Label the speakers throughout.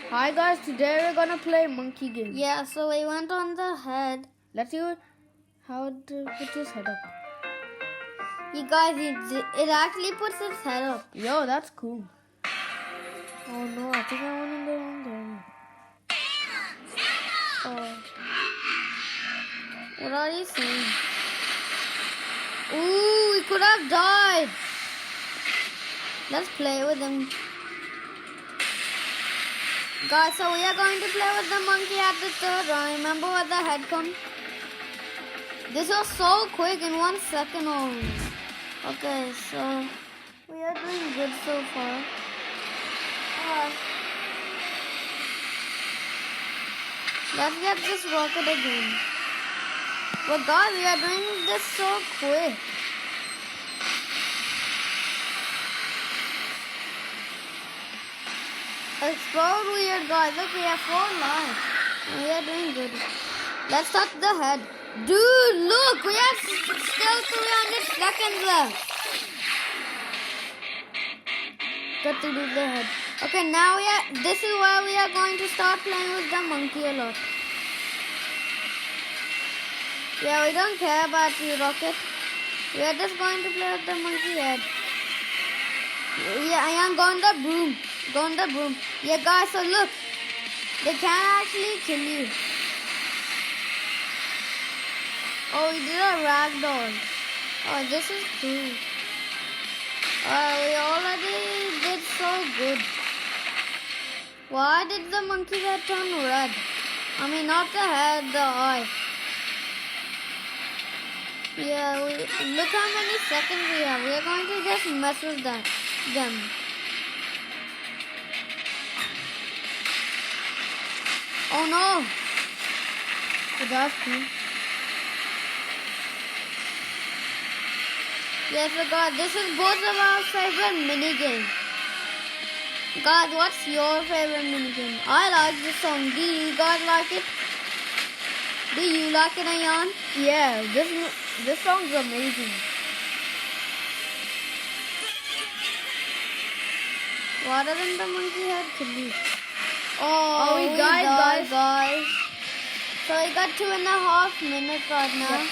Speaker 1: Hi guys, today we're gonna play monkey game.
Speaker 2: Yeah, so we went on the head.
Speaker 1: Let's see how to put his head up.
Speaker 2: You guys, it actually puts its head up.
Speaker 1: Yo, that's cool. Oh no, I think I went in the wrong area.
Speaker 2: Oh. What are you saying? Ooh, we could have died. Let's play with him. Guys, so we are going to play with the monkey at the third round. Remember where the head comes? This was so quick in 1 second only. Okay, so we are doing good so far. Let's get this rocket again. But guys, we are doing this so quick. Explode weird, guys. Look, we have 4 lives. And we are doing good. Let's touch the head. Dude, look, we have still 300 seconds left. Got to do the head. Okay, now this is where we are going to start playing with the monkey a lot. Yeah, we don't care about you, Rocket. We are just going to play with the monkey head. Yeah, Ayaan, go on the broom. Go on the broom. Yeah, guys, so look. They can't actually kill you. Oh, we did a ragdoll. Oh, this is cool. We already did so good. Why did the monkey head turn red? I mean, not the head, the eye. Yeah, look how many seconds we have. We are going to just mess with them. Oh no!
Speaker 1: That's cool.
Speaker 2: Yes, so guys, this is both of our favorite minigame. Guys, what's your favorite minigame? I like this song. Do you guys like it? Do you like it, Ayaan?
Speaker 1: Yeah, this song's amazing.
Speaker 2: Why doesn't the monkey head kill you?
Speaker 1: Oh, we died, guys.
Speaker 2: So we got 2.5 minutes right now. Yep.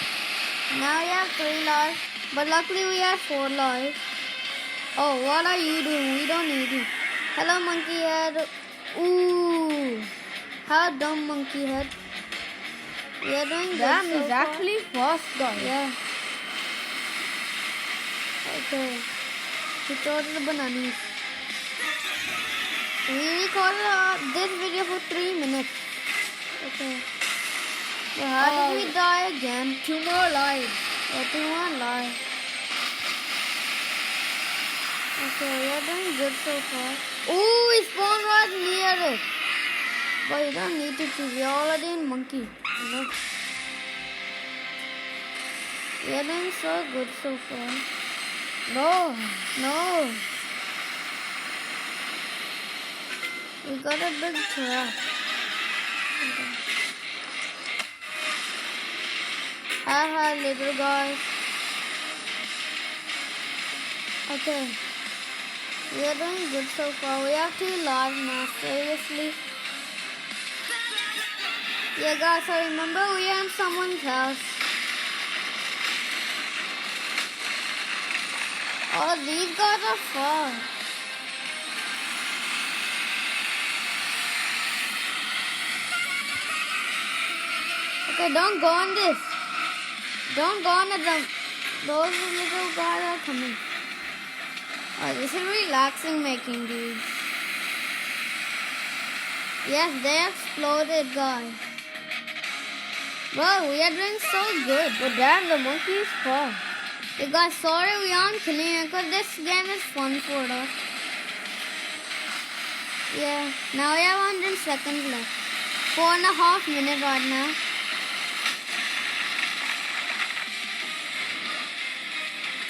Speaker 2: Now we have 3 lives. But luckily we have 4 lives. Oh, what are you doing? We don't need you. Hello, monkey head. Ooh. How dumb, monkey head. We are doing good.
Speaker 1: Damn,
Speaker 2: so
Speaker 1: he's
Speaker 2: far.
Speaker 1: actually fast, guys.
Speaker 2: Yeah. Okay. He throws the bananas. We recorded this video for 3 minutes. Okay. But how did we die again?
Speaker 1: 2 more lives.
Speaker 2: Yeah, 2 more lives. Okay, we are doing good so far. Ooh, we spawned right near it. But you don't need to choose. You're already in monkey. You know? We are doing so good so far.
Speaker 1: No.
Speaker 2: We got a big trap. Haha, little guys. Okay. We are doing good so far. We have 2 lives now, seriously. Yeah, guys, so remember we are in someone's house. Oh, these guys are far. Okay, don't go on this. Don't go on them. Those little guys are coming. Oh, this is relaxing making these. Yes, they exploded, guys. Bro, we are doing so good.
Speaker 1: But damn, the monkey is fast.
Speaker 2: You guys, sorry we aren't killing you because this game is fun for us. Yeah, now we have 100 seconds left. 4.5 minutes right now.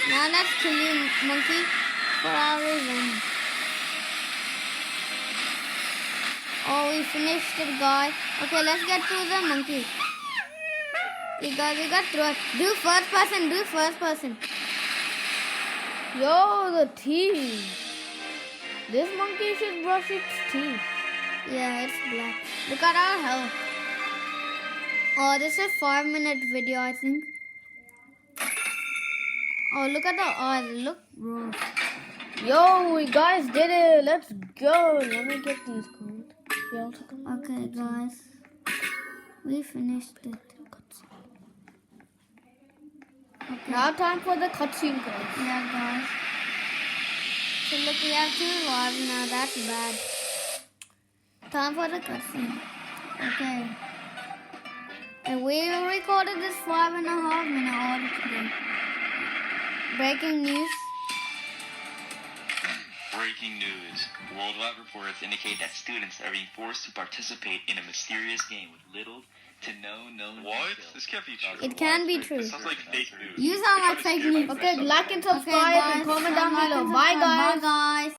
Speaker 2: Now let's kill you, monkey, for our revenge. Oh, we finished it, guys. Okay, let's get to the monkey. You guys, we got through it. Do first person.
Speaker 1: Yo, the teeth. This monkey should brush its teeth.
Speaker 2: Yeah, it's black. Look at our health. Oh, this is a 5-minute video, I think. Oh, look at the odds. Look, bro.
Speaker 1: Yo, we guys did it. Let's go. Let me get these codes.
Speaker 2: Okay, guys. We finished it. Okay.
Speaker 1: Now time for the cutscene codes.
Speaker 2: Yeah, guys. So look, we have 2 lives now. That's bad. Time for the cutscene. Okay. And we recorded this 5.5 minute order today. Breaking news.
Speaker 3: Breaking news. Worldwide reports indicate that students are being forced to participate in a mysterious game with little to no known
Speaker 4: What?
Speaker 3: details.
Speaker 4: This can't be true.
Speaker 2: It can be true.
Speaker 4: This sounds like fake news.
Speaker 2: You sound like fake news.
Speaker 1: Okay, like and
Speaker 2: Okay,
Speaker 1: subscribe
Speaker 2: guys.
Speaker 1: and comment down
Speaker 2: Like
Speaker 1: below.
Speaker 2: and
Speaker 1: Bye,
Speaker 2: subscribe.
Speaker 1: guys.
Speaker 2: Bye, guys.